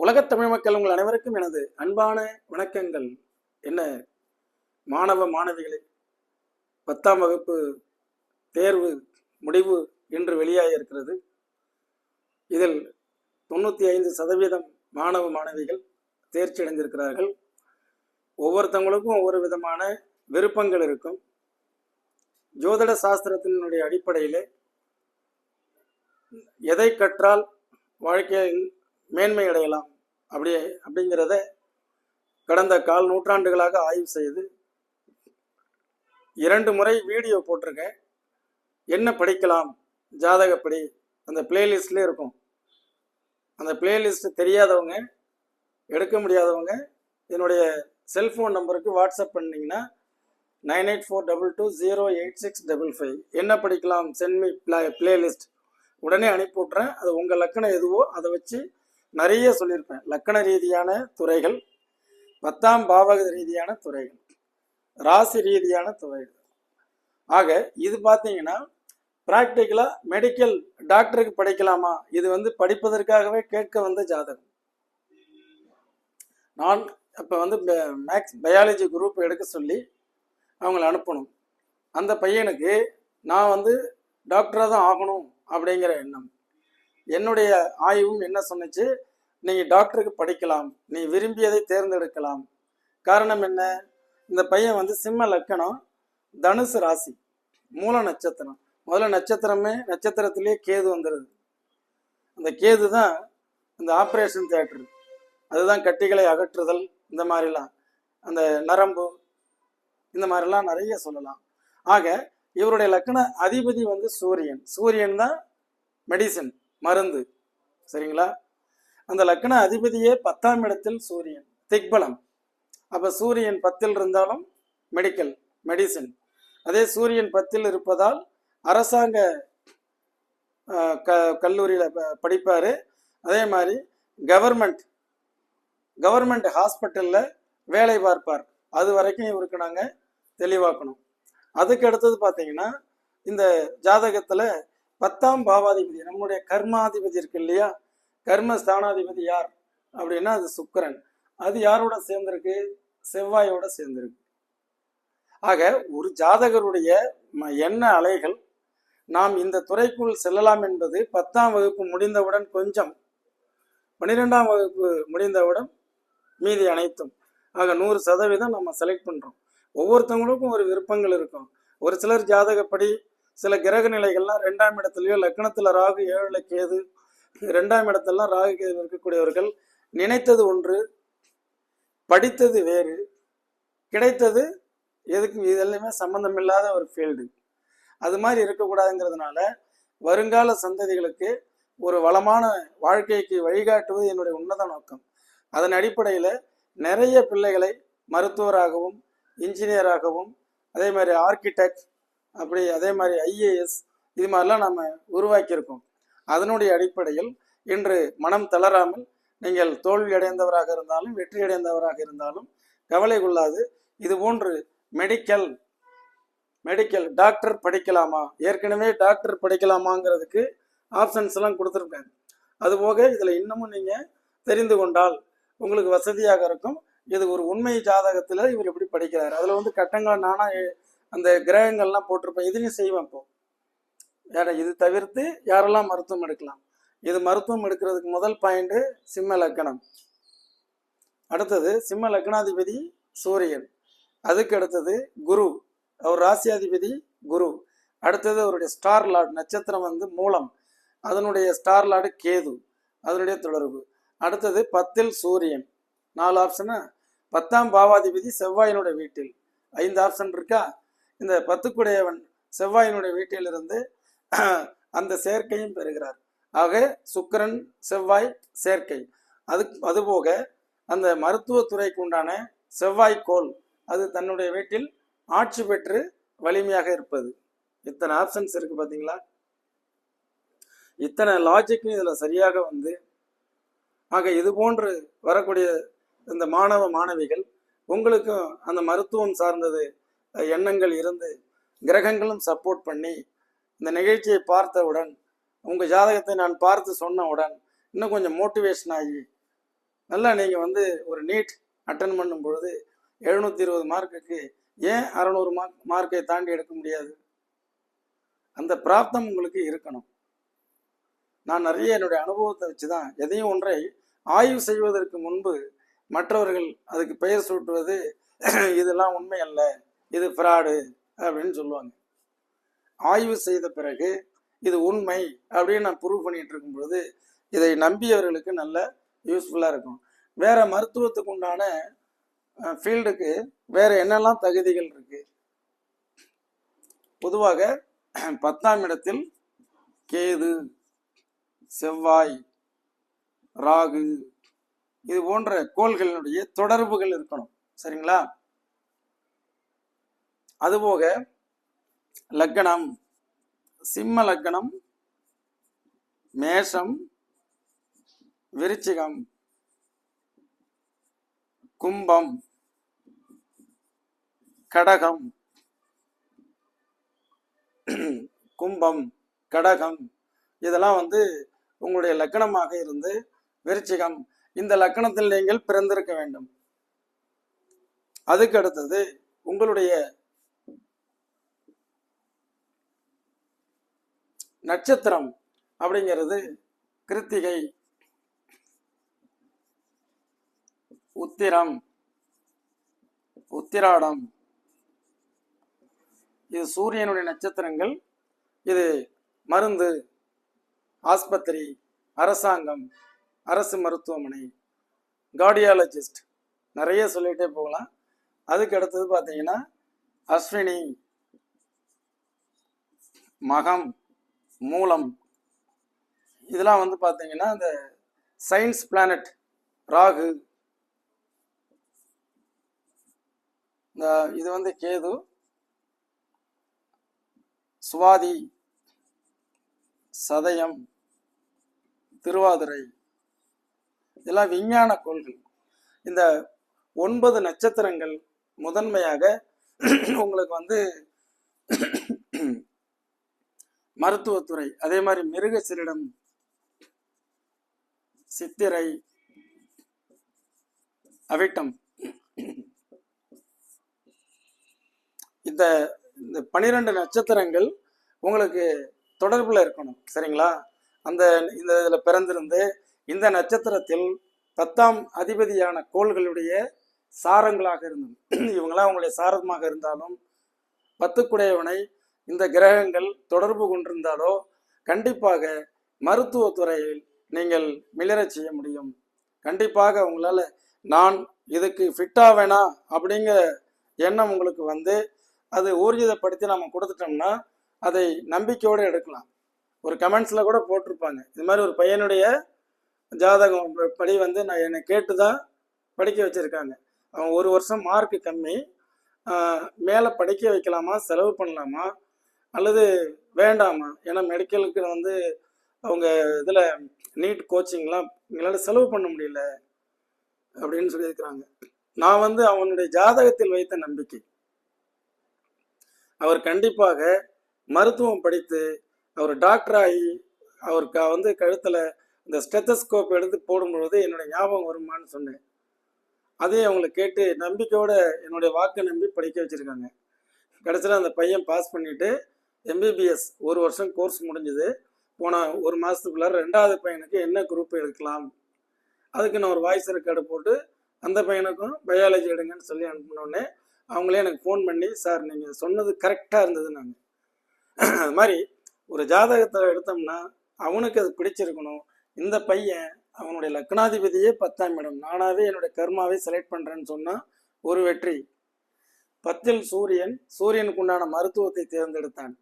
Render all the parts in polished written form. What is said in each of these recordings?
உலகத் தமிழ் மக்கள் உங்கள் அனைவருக்கும் எனது அன்பான வணக்கங்கள். என்ன மாணவ மாணவிகளே, 10ஆம் வகுப்பு தேர்வு முடிவு இன்று வெளியாக இருக்கிறது. இதில் 95% மாணவ மாணவிகள் தேர்ச்சி அடைந்திருக்கிறார்கள். ஒவ்வொருத்தவங்களுக்கும் ஒவ்வொரு விதமான விருப்பங்கள் இருக்கும். ஜோதிட சாஸ்திரத்தினுடைய அடிப்படையிலே எதை கற்றால் வாழ்க்கையில் மேன்மை அடையலாம் அப்படிங்கிறத கடந்த 1/4 நூற்றாண்டுகளாக ஆய்வு செய்து 2 முறை வீடியோ போட்டிருக்கேன். என்ன படிக்கலாம் ஜாதகப்படி அந்த பிளேலிஸ்ட்லேயே இருக்கும். அந்த பிளேலிஸ்ட் தெரியாதவங்க, எடுக்க முடியாதவங்க என்னுடைய செல்ஃபோன் நம்பருக்கு வாட்ஸ்அப் பண்ணிங்கன்னா 9842208655 என்ன படிக்கலாம் சென்மி பிளேலிஸ்ட் உடனே அனுப்பி விட்றேன். அது உங்கள் லக்கணம் எதுவோ அதை வச்சு நிறைய சொல்லியிருப்பேன். லக்கண ரீதியான துறைகள், 10ஆம் பாவக ரீதியான துறைகள், ராசி ரீதியான துறைகள். ஆக இது பார்த்தீங்கன்னா ப்ராக்டிக்கலாக மெடிக்கல் டாக்டருக்கு படிக்கலாமா, இது படிப்பதற்காகவே கேட்க வந்த ஜாதகம். நான் இப்போ மேக்ஸ் பயாலஜி குரூப் எடுக்க சொல்லி அவங்கள அனுப்பணும். அந்த பையனுக்கு நான் டாக்டராக தான் ஆகணும் அப்படிங்கிற எண்ணம். என்னுடைய ஆய்வும் என்ன சொன்னிச்சு, நீங்கள் டாக்டருக்கு படிக்கலாம், நீ விரும்பியதை தேர்ந்தெடுக்கலாம். காரணம் என்ன, இந்த பையன் சிம்ம லக்கணம், தனுசு ராசி, மூல நட்சத்திரம். முதல்ல நட்சத்திரத்திலேயே கேது வந்துடுது. அந்த கேது தான் இந்த ஆப்ரேஷன் தியேட்டர், அதுதான் கட்டிகளை அகற்றுதல், இந்த மாதிரிலாம், அந்த நரம்பு, இந்த மாதிரிலாம் நிறைய சொல்லலாம். ஆக இவருடைய லக்கண அதிபதி சூரியன். சூரியன் தான் மெடிசன், மருந்து, சரிங்களா? அந்த லக்கண அதிபதியே 10ஆம் இடத்தில் சூரியன், திக்பலம். அப்போ சூரியன் 10ல் இருந்தாலும் மெடிக்கல் மெடிசன். அதே சூரியன் 10ல் இருப்பதால் அரசாங்க கல்லூரியில் படிப்பார். அதே மாதிரி கவர்மெண்ட் ஹாஸ்பிட்டலில் வேலை பார்ப்பார். அது வரைக்கும் இவருக்கு நாங்கள் தெளிவாக்கணும். அதுக்கு அடுத்தது பார்த்தீங்கன்னா இந்த ஜாதகத்தில் 10ஆம் பாவாதிபதி, நம்மளுடைய கர்மாதிபதி இருக்கு இல்லையா, கர்மஸ்தானாதிபதி யார் அப்படின்னா அது சுக்கிரன். அது யாரோட சேர்ந்திருக்கு, செவ்வாயோட சேர்ந்திருக்கு. ஆக ஒரு ஜாதகருடைய என்ன அலைகள், நாம் இந்த துறைக்குள் செல்லலாம் என்பது 10ஆம் வகுப்பு முடிந்தவுடன் கொஞ்சம், 12ஆம் வகுப்பு முடிந்தவுடன் மீதி அனைத்தும். ஆக 100% நம்ம செலக்ட் பண்ணுறோம். ஒவ்வொருத்தவங்களுக்கும் ஒரு விருப்பங்கள் இருக்கும். ஒரு சிலர் ஜாதகப்படி சில கிரக நிலைகள்லாம் 2ஆம் இடத்துலையோ, லக்னத்தில் ராகு 7ல் கேது, 2ஆம் இடத்துலாம் ராகு கேது இருக்கக்கூடியவர்கள் நினைத்தது ஒன்று, படித்தது வேறு, கிடைத்தது எதுக்கும் இதெல்லாமே சம்பந்தம் இல்லாத ஒரு ஃபீல்டு. அது மாதிரி இருக்கக்கூடாதுங்கிறதுனால வருங்கால சந்ததிகளுக்கு ஒரு வளமான வாழ்க்கைக்கு வழிகாட்டுவது என்னுடைய உன்னத நோக்கம். அதன் அடிப்படையில் நிறைய பிள்ளைகளை மருத்துவராகவும், இன்ஜினியராகவும், அதே மாதிரி ஆர்கிடெக்ட், அப்படி அதே மாதிரி IAS, இது மாதிரிலாம் நம்ம உருவாக்கியிருக்கோம். அதனுடைய அடிப்படையில் இன்று மனம் தளராமல், நீங்கள் தோல்வி அடைந்தவராக இருந்தாலும் வெற்றி அடைந்தவராக இருந்தாலும் கவலை கொள்ளாது. இது போன்று மெடிக்கல் டாக்டர் படிக்கலாமா, ஏற்கனவே டாக்டர் படிக்கலாமாங்கிறதுக்கு ஆப்ஷன்ஸ் எல்லாம் கொடுத்துருக்காங்க. அதுபோக இதில் இன்னமும் நீங்கள் தெரிந்து கொண்டால் உங்களுக்கு வசதியாக இருக்கும். இது ஒரு உண்மை ஜாதகத்தில் இவர் எப்படி படிக்கிறார், அதில் கட்டங்கள் நானாக அந்த கிரகங்கள்லாம் போட்டிருப்பேன். இதுலையும் செய்வேன். இப்போ வேற இது தவிர்த்து யாரெல்லாம் மருத்துவம் எடுக்கலாம், இது மருத்துவம் எடுக்கிறதுக்கு முதல் பாயிண்ட் சிம்ம லக்கணம். அடுத்தது சிம்ம லக்னாதிபதி சூரியன். அதுக்கு அடுத்தது குரு, அவர் ராசியாதிபதி குரு. அடுத்தது அவருடைய ஸ்டார் லார்ட், நட்சத்திரம் மூலம், அதனுடைய ஸ்டார் லார்டு கேது, அதனுடைய தொடர்பு. அடுத்தது 10ல் சூரியன், 4 ஆப்ஷனா. 10ஆம் பாவாதிபதி செவ்வாயினுடைய வீட்டில் 5 ஆப்ஷன் இருக்கா. இந்த 10க்குடையவன் செவ்வாயினுடைய வீட்டிலிருந்து அந்த சேர்க்கையும் பெறுகிறார். ஆக சுக்கிரன் செவ்வாய் சேர்க்கை. அதுபோக அந்த மருத்துவத்துறைக்கு உண்டான செவ்வாய்க்கோள், அது தன்னுடைய வீட்டில் ஆட்சி பெற்று வலிமையாக இருப்பது. இத்தனை ஆப்ஷன்ஸ் இருக்கு பார்த்தீங்களா. இத்தனை லாஜிக்கும் இதில் சரியாக ஆக இது போன்று வரக்கூடிய இந்த மாணவ மாணவிகள், உங்களுக்கும் அந்த மருத்துவம் சார்ந்தது எண்ணங்கள் இருந்து கிரகங்களும் சப்போர்ட் பண்ணி இந்த நிகழ்ச்சியை பார்த்தவுடன், உங்கள் ஜாதகத்தை நான் பார்த்து சொன்னவுடன் இன்னும் கொஞ்சம் மோட்டிவேஷன் ஆகி நல்லா நீங்கள் வந்து ஒரு நீட் அட்டன் பண்ணும் பொழுது 720 மார்க்குக்கு ஏன் 600 மார்க்கை தாண்டி எடுக்க முடியாது? அந்த பிராப்தம் உங்களுக்கு இருக்கணும். நான் நிறைய என்னுடைய அனுபவத்தை வச்சுதான் எதையும் ஒன்றை ஆய்வு செய்வதற்கு முன்பு மற்றவர்கள் அதுக்கு பெயர் சூட்டுவது இதெல்லாம் உண்மை அல்ல, இது ஃப்ராடு அப்படின்னு சொல்லுவாங்க. ஆய்வு செய்த பிறகு இது உண்மை அப்படின்னு நான் ப்ரூவ் பண்ணிட்டு இருக்கும் பொழுது இதை நம்பியவர்களுக்கு நல்ல யூஸ்ஃபுல்லாக இருக்கும். வேற மருத்துவத்துக்கு உண்டான ஃபீல்டுக்கு வேற என்னெல்லாம் தகுதிகள் இருக்கு? பொதுவாக 10ஆம் இடத்தில் கேது, செவ்வாய், ராகு இது போன்ற கோள்களினுடைய தொடர்புகள் இருக்கணும். சரிங்களா? அதுபோக லக்னம், சிம்ம லக்னம், மேஷம், விருச்சிகம், கும்பம், கடகம், கடகம் இதெல்லாம் வந்து உங்களுடைய லக்னமாக இருந்து விருச்சிகம் இந்த லக்னத்தில் நீங்கள் பிறந்திருக்க வேண்டும். அதுக்கு அடுத்தது உங்களுடைய நட்சத்திரம் அப்படிங்கிறது கிருத்திகை, உத்திரம், உத்திராடம். இது சூரியனுடைய நட்சத்திரங்கள். இது மருந்து, ஆஸ்பத்திரி, அரசாங்கம், அரசு மருத்துவமனை, கார்டியாலஜிஸ்ட் நிறைய சொல்லிட்டே போகலாம். அதுக்கு அடுத்தது பார்த்தீங்கன்னா அஸ்வினி, மகம், மூலம் இதெல்லாம் வந்து பார்த்தீங்கன்னா இந்த சயின்ஸ் பிளானட், ராகு, இது வந்து கேது, சுவாதி, சதயம், திருவாதிரை இதெல்லாம் விஞ்ஞான கோள்கள். இந்த 9 நட்சத்திரங்கள் முதன்மையாக உங்களுக்கு வந்து மருத்துவத்துறை. அதே மாதிரி மிருகசீரிடம், சித்திரை, அவிட்டம் இந்த 12 நட்சத்திரங்கள் உங்களுக்கு தொடர்புல இருக்கணும். சரிங்களா? அந்த இந்த இதில் பிறந்திருந்து இந்த நட்சத்திரத்தில் 10ஆம் அதிபதியான கோள்களுடைய சாரங்களாக இருந்தும் இவங்களாம் உங்களுடைய சாரமாக இருந்தாலும் 10 இந்த கிரகங்கள் தொடர்பு கொண்டிருந்தாலோ கண்டிப்பாக மருத்துவத்துறையில் நீங்கள் மிளிரச் செய்ய முடியும். கண்டிப்பாக உங்களால் நான் இதுக்கு ஃபிட்டாவேனா அப்படிங்கிற எண்ணம் உங்களுக்கு வந்து அது ஊர்ஜிதப்படுத்தி நம்ம கொடுத்துட்டோம்னா அதை நம்பிக்கையோடு எடுக்கலாம். ஒரு கமெண்ட்ஸில் கூட போட்டிருப்பாங்க, இது மாதிரி ஒரு பையனுடைய ஜாதகம் படி வந்து நான் என்னை கேட்டு தான் படிக்க வச்சுருக்காங்க. அவன் 1 வருஷம் மார்க்கு கம்மி, மேலே படிக்க வைக்கலாமா, செலவு பண்ணலாமா அல்லது வேண்டாமா? ஏன்னா மெடிக்கலுக்கு வந்து அவங்க இதில் நீட் கோச்சிங்லாம் எங்களால் செலவு பண்ண முடியல அப்படின்னு சொல்லியிருக்கிறாங்க. நான் வந்து அவனுடைய ஜாதகத்தில் வைத்த நம்பிக்கை, அவர் கண்டிப்பாக மருத்துவம் படித்து அவர் டாக்டர் ஆகி அவருக்கு வந்து கழுத்தில் இந்த ஸ்டெத்தஸ்கோப் எடுத்து போடும்பொழுது என்னுடைய ஞாபகம் வருமானு சொன்னேன். அதையும் அவங்களை கேட்டு நம்பிக்கையோட என்னுடைய வாக்கை நம்பி படிக்க வச்சுருக்காங்க. கடைசியில் அந்த பையன் பாஸ் பண்ணிவிட்டு MBBS 1 வருஷம் கோர்ஸ் முடிஞ்சுது. போன 1 மாதத்துக்குள்ளார 2வது பையனுக்கு என்ன குரூப் எடுக்கலாம் அதுக்கு நான் ஒரு வாய்ஸ் ரெக்கார்டு போட்டு அந்த பையனுக்கும் பயாலஜி எடுங்கன்னு சொல்லி அனுப்பினோடனே அவங்களே எனக்கு ஃபோன் பண்ணி, சார் நீங்கள் சொன்னது கரெக்டாக இருந்தது. நாங்கள் அது மாதிரி ஒரு ஜாதகத்தை எடுத்தோம்னா அவனுக்கு அது பிடிச்சிருக்கணும். இந்த பையன் அவனுடைய லக்னாதிபதியே 10ஆம் இடம், நானாவே என்னுடைய கர்மாவை செலக்ட் பண்ணுறேன்னு சொன்னால் ஒரு வெற்றி. 10ல் சூரியனுக்கு உண்டான மருத்துவத்தை தேர்ந்தெடுத்தான்.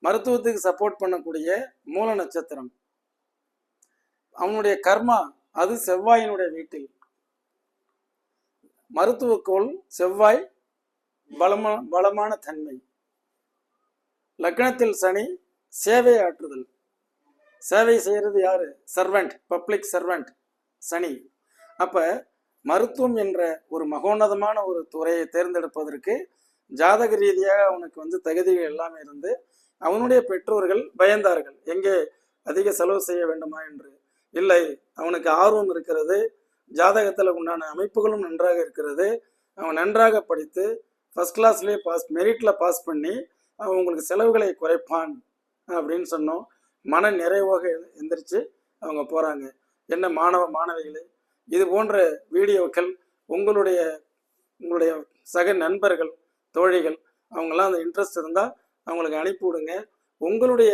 மருத்துவத்துக்கு சப்போர்ட் பண்ணக்கூடிய மூல நட்சத்திரம். அவனுடைய கர்மா அது செவ்வாயினுடைய வீட்டில். மருத்துவக்கோள் செவ்வாய், பலமான தன்மை. லக்னத்தில் சனி, சேவை ஆற்றுதல். சேவை செய்யறது யாரு? சர்வெண்ட், பப்ளிக் சர்வெண்ட் சனி. அப்ப மருத்துவம் என்ற ஒரு மகோன்னதமான ஒரு துறையை தேர்ந்தெடுப்பதற்கு ஜாதக ரீதியாக அவனுக்கு வந்து தகுதிகள் எல்லாமே இருந்து அவனுடைய பெற்றோர்கள் பயந்தார்கள், எங்கே அதிக செலவு செய்ய வேண்டுமா என்று. இல்லை, அவனுக்கு ஆர்வம் இருக்கிறது, ஜாதகத்தில் உண்டான அமைப்புகளும் நன்றாக இருக்கிறது. அவன் நன்றாக படித்து ஃபர்ஸ்ட் கிளாஸ்லேயே மெரிட்டில் பாஸ் பண்ணி அவன் உங்களுக்கு செலவுகளை குறைப்பான் அப்படின்னு சொன்னோம். மன நிறைவாக எந்திரிச்சு அவங்க போகிறாங்க. என்ன மாணவிகளே, இது போன்ற வீடியோக்கள் உங்களுடைய சக நண்பர்கள், தோழிகள் அவங்கெல்லாம் அந்த இன்ட்ரெஸ்ட் இருந்தால் அவங்களுக்கு அனுப்பி விடுங்க. உங்களுடைய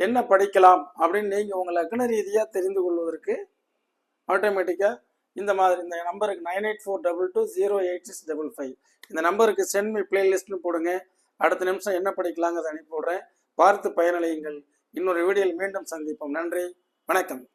என்ன படிக்கலாம் அப்படின்னு நீங்கள் உங்கள் லக்ன ரீதியாக தெரிந்து கொள்வதற்கு ஆட்டோமேட்டிக்காக இந்த நம்பருக்கு 9842208655 இந்த நம்பருக்கு சென்ட் மீ பிளேலிஸ்ட்னு போடுங்க. அடுத்த நிமிஷம் என்ன படிக்கலாங்க அதை அனுப்பி விடுறேன். பார்த்து பயனடையுங்கள். இன்னொரு வீடியோவில் மீண்டும் சந்திப்போம். நன்றி, வணக்கம்.